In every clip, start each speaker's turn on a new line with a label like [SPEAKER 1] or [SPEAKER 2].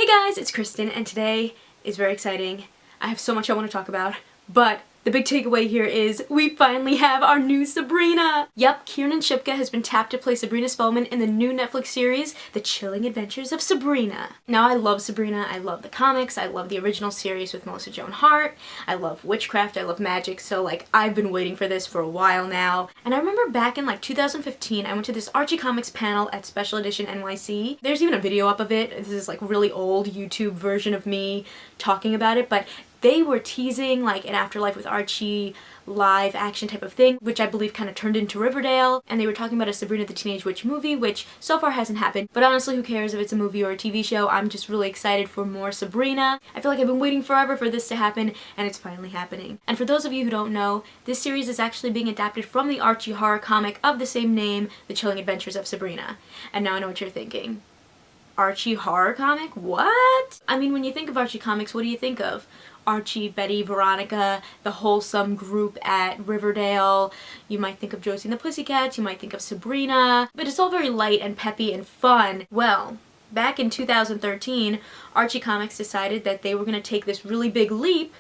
[SPEAKER 1] Hey guys, it's Kristen, and today is very exciting. I have so much I want to talk about, but the big takeaway here is we finally have our new Sabrina! Yep, Kiernan Shipka has been tapped to play Sabrina Spellman in the new Netflix series, The Chilling Adventures of Sabrina. Now, I love Sabrina, I love the comics, I love the original series with Melissa Joan Hart, I love witchcraft, I love magic, so I've been waiting for this for a while now. And I remember back in 2015, I went to this Archie Comics panel at Special Edition NYC. There's even a video up of it. This is really old YouTube version of me talking about it, but they were teasing an Afterlife with Archie live action type of thing, which I believe kind of turned into Riverdale, and they were talking about a Sabrina the Teenage Witch movie, which so far hasn't happened, but honestly who cares if it's a movie or a TV show. I'm just really excited for more Sabrina. I feel like I've been waiting forever for this to happen, and it's finally happening. And for those of you who don't know, this series is actually being adapted from the Archie horror comic of the same name, The Chilling Adventures of Sabrina. And now I know what you're thinking. Archie horror comic? What? I mean, when you think of Archie Comics, what do you think of? Archie, Betty, Veronica, the wholesome group at Riverdale. You might think of Josie and the Pussycats, you might think of Sabrina, but it's all very light and peppy and fun. Well, back in 2013, Archie Comics decided that they were going to take this really big leap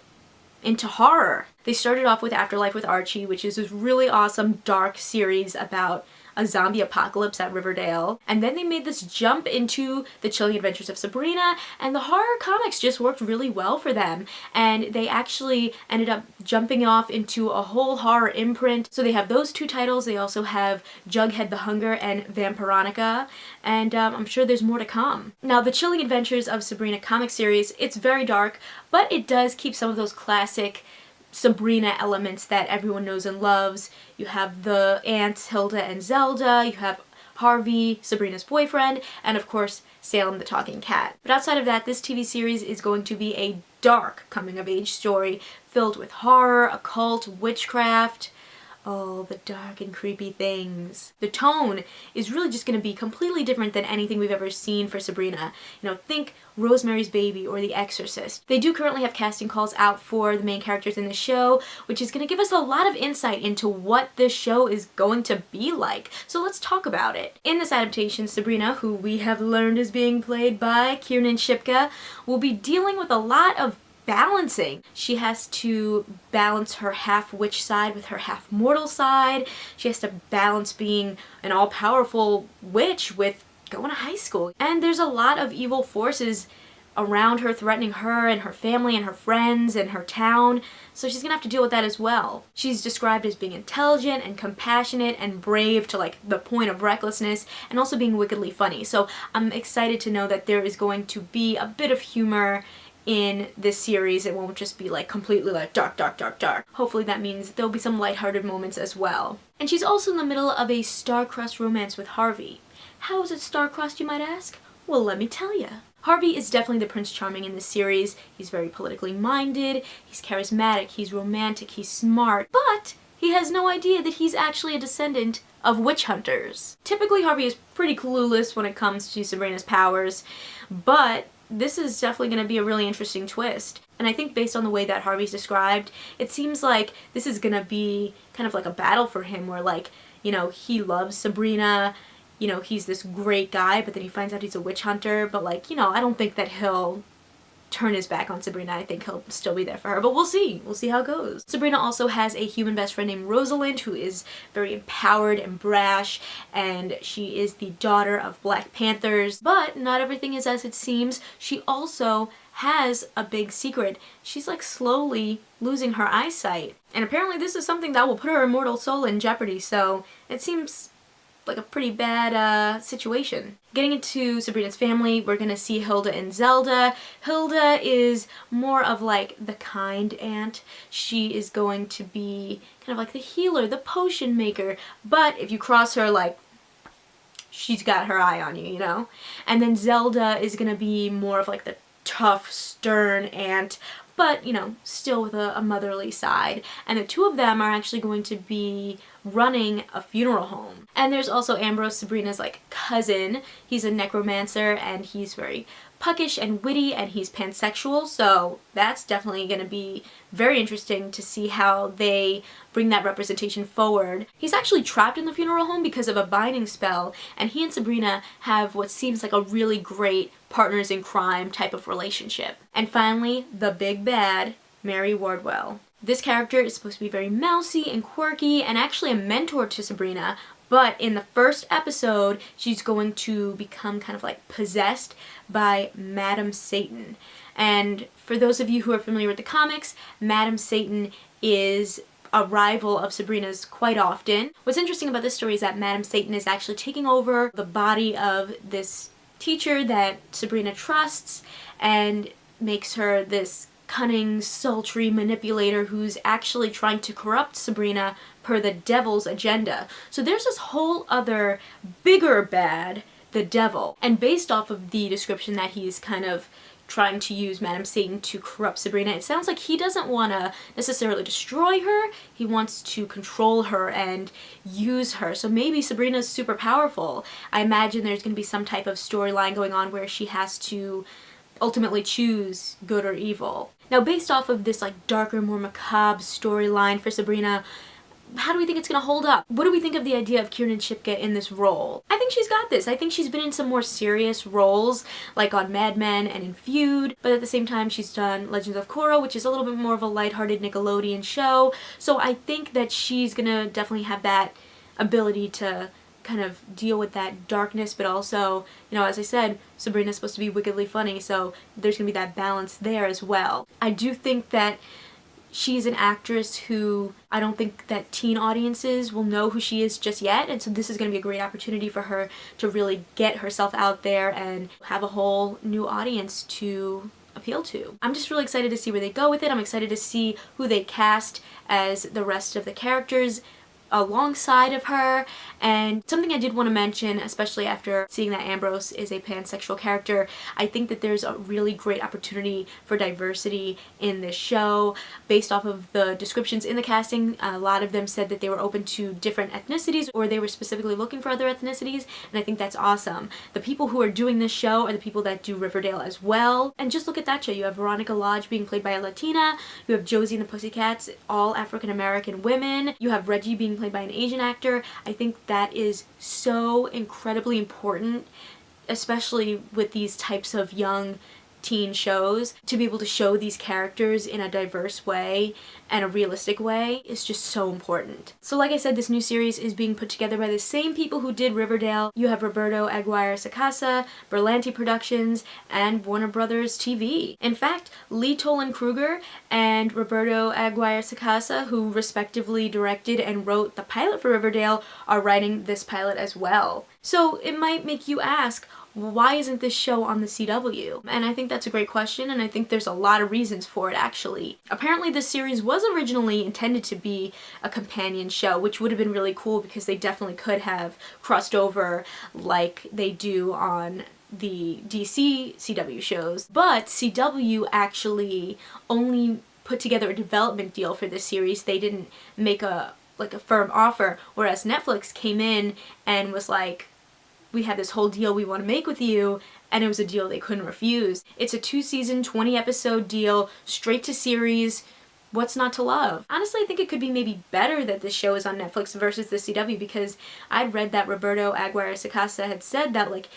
[SPEAKER 1] into horror. They started off with Afterlife with Archie, which is this really awesome dark series about a zombie apocalypse at Riverdale, and then they made this jump into The Chilling Adventures of Sabrina, and the horror comics just worked really well for them, and they actually ended up jumping off into a whole horror imprint. So they have those two titles. They also have Jughead the Hunger and Vampironica, and I'm sure there's more to come. Now, The Chilling Adventures of Sabrina comic series, it's very dark, but it does keep some of those classic Sabrina elements that everyone knows and loves. You have the aunts Hilda and Zelda, you have Harvey, Sabrina's boyfriend, and of course Salem the talking cat. But outside of that, this TV series is going to be a dark coming-of-age story filled with horror, occult, witchcraft, all the dark and creepy things. The tone is really just going to be completely different than anything we've ever seen for Sabrina. You know, think Rosemary's Baby or The Exorcist. They do currently have casting calls out for the main characters in the show, which is going to give us a lot of insight into what this show is going to be like. So let's talk about it. In this adaptation, Sabrina, who we have learned is being played by Kiernan Shipka, will be dealing with a lot of balancing. She has to balance her half-witch side with her half-mortal side. She has to balance being an all-powerful witch with going to high school. And there's a lot of evil forces around her threatening her and her family and her friends and her town, so she's gonna have to deal with that as well. She's described as being intelligent and compassionate and brave to the point of recklessness, and also being wickedly funny. So I'm excited to know that there is going to be a bit of humor in this series. It won't just be completely dark, dark, dark, dark. Hopefully that means there'll be some lighthearted moments as well. And she's also in the middle of a star-crossed romance with Harvey. How is it star-crossed, you might ask? Well, let me tell you. Harvey is definitely the Prince Charming in this series. He's very politically minded, he's charismatic, he's romantic, he's smart, but he has no idea that he's actually a descendant of witch hunters. Typically, Harvey is pretty clueless when it comes to Sabrina's powers, but this is definitely going to be a really interesting twist. And I think based on the way that Harvey's described, it seems like this is going to be kind of like a battle for him where he loves Sabrina, he's this great guy, but then he finds out he's a witch hunter, but I don't think that he'll turn his back on Sabrina. I think he'll still be there for her, but we'll see. We'll see how it goes. Sabrina also has a human best friend named Rosalind, who is very empowered and brash, and she is the daughter of Black Panthers, but not everything is as it seems. She also has a big secret. She's slowly losing her eyesight, and apparently this is something that will put her immortal soul in jeopardy, so it seems like a pretty bad situation. Getting into Sabrina's family, we're gonna see Hilda and Zelda. Hilda is more of the kind aunt. She is going to be kind of the healer, the potion maker, but if you cross her, she's got her eye on you, And then Zelda is gonna be more of the tough, stern aunt, but still with a motherly side. And the two of them are actually going to be running a funeral home. And there's also Ambrose, Sabrina's cousin. He's a necromancer, and he's very puckish and witty, and he's pansexual, so that's definitely going to be very interesting to see how they bring that representation forward. He's actually trapped in the funeral home because of a binding spell, and he and Sabrina have what seems like a really great partners in crime type of relationship. And finally, the big bad, Mary Wardwell. This character is supposed to be very mousy and quirky and actually a mentor to Sabrina, but in the first episode, she's going to become kind of like possessed by Madam Satan. And for those of you who are familiar with the comics, Madam Satan is a rival of Sabrina's quite often. What's interesting about this story is that Madam Satan is actually taking over the body of this teacher that Sabrina trusts and makes her this cunning, sultry manipulator who's actually trying to corrupt Sabrina per the devil's agenda. So there's this whole other bigger bad, the devil. And based off of the description that he's kind of trying to use Madam Satan to corrupt Sabrina, it sounds like he doesn't want to necessarily destroy her, he wants to control her and use her. So maybe Sabrina's super powerful. I imagine there's going to be some type of storyline going on where she has to ultimately choose good or evil. Now, based off of this like darker, more macabre storyline for Sabrina, how do we think it's going to hold up? What do we think of the idea of Kiernan Shipka in this role? I think she's got this. I think she's been in some more serious roles, like on Mad Men and in Feud, but at the same time she's done Legends of Korra, which is a little bit more of a lighthearted Nickelodeon show. So I think that she's going to definitely have that ability to kind of deal with that darkness, but also, you know, as I said, Sabrina's supposed to be wickedly funny, so there's going to be that balance there as well. I do think that she's an actress who I don't think that teen audiences will know who she is just yet, and so this is going to be a great opportunity for her to really get herself out there and have a whole new audience to appeal to. I'm just really excited to see where they go with it. I'm excited to see who they cast as the rest of the characters alongside of her. And something I did want to mention, especially after seeing that Ambrose is a pansexual character, I think that there's a really great opportunity for diversity in this show. Based off of the descriptions in the casting, a lot of them said that they were open to different ethnicities or they were specifically looking for other ethnicities, and I think that's awesome. The people who are doing this show are the people that do Riverdale as well. And just look at that show. You have Veronica Lodge being played by a Latina, you have Josie and the Pussycats, all African American women, you have Reggie being played by an Asian actor. I think that is so incredibly important, especially with these types of young teen shows, to be able to show these characters in a diverse way and a realistic way is just so important. So like I said, this new series is being put together by the same people who did Riverdale. You have Roberto Aguirre Sacasa, Berlanti Productions, and Warner Brothers TV. In fact, Lee Tolan Kruger and Roberto Aguirre Sacasa, who respectively directed and wrote the pilot for Riverdale, are writing this pilot as well. So it might make you ask, why isn't this show on the CW? And I think that's a great question, and I think there's a lot of reasons for it, actually. Apparently this series was originally intended to be a companion show, which would have been really cool because they definitely could have crossed over like they do on the DC CW shows. But CW actually only put together a development deal for this series. They didn't make a firm offer, whereas Netflix came in and was like, we have this whole deal we want to make with you, and it was a deal they couldn't refuse. It's a 2-season, 20-episode deal, straight to series. What's not to love? Honestly, I think it could be maybe better that this show is on Netflix versus the CW, because I'd read that Roberto Aguirre Sacasa had said that, like,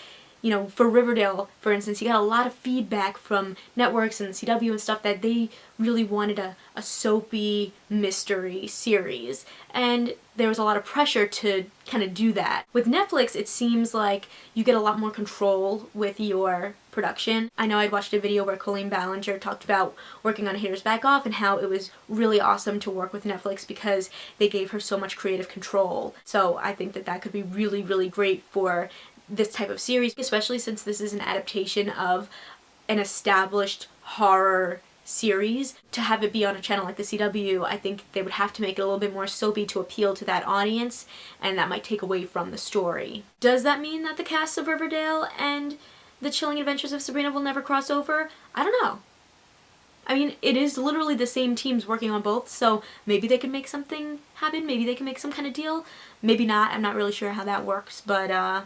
[SPEAKER 1] you know, for Riverdale, for instance, he got a lot of feedback from networks and the CW and stuff that they really wanted a soapy mystery series. And there was a lot of pressure to kind of do that. With Netflix, it seems like you get a lot more control with your production. I know I'd watched a video where Colleen Ballinger talked about working on Haters Back Off and how it was really awesome to work with Netflix because they gave her so much creative control. So I think that that could be really, really great for this type of series, especially since this is an adaptation of an established horror series. To have it be on a channel like the CW, I think they would have to make it a little bit more soapy to appeal to that audience, and that might take away from the story. Does that mean that the casts of Riverdale and the Chilling Adventures of Sabrina will never cross over? I don't know. I mean, it is literally the same teams working on both, so maybe they can make something happen, maybe they can make some kind of deal. Maybe not, I'm not really sure how that works, but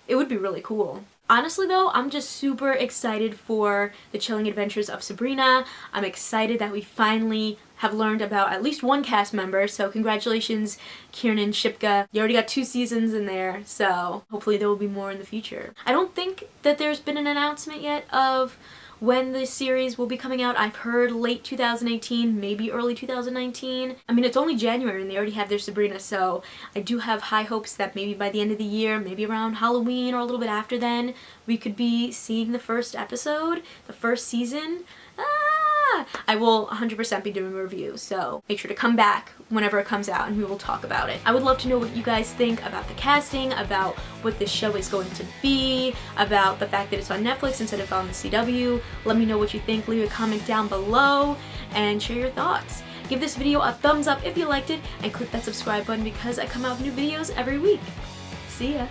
[SPEAKER 1] it would be really cool. Honestly though, I'm just super excited for the Chilling Adventures of Sabrina. I'm excited that we finally have learned about at least one cast member, so congratulations, Kiernan Shipka. You already got 2 seasons in there, so hopefully there will be more in the future. I don't think that there's been an announcement yet of when the series will be coming out. I've heard late 2018, maybe early 2019. I mean, it's only January and they already have their Sabrina, so I do have high hopes that maybe by the end of the year, maybe around Halloween or a little bit after then, we could be seeing the first episode, the first season. I will 100% be doing a review, so make sure to come back whenever it comes out and we will talk about it. I would love to know what you guys think about the casting, about what this show is going to be, about the fact that it's on Netflix instead of on the CW. Let me know what you think, leave a comment down below, and share your thoughts. Give this video a thumbs up if you liked it, and click that subscribe button because I come out with new videos every week. See ya!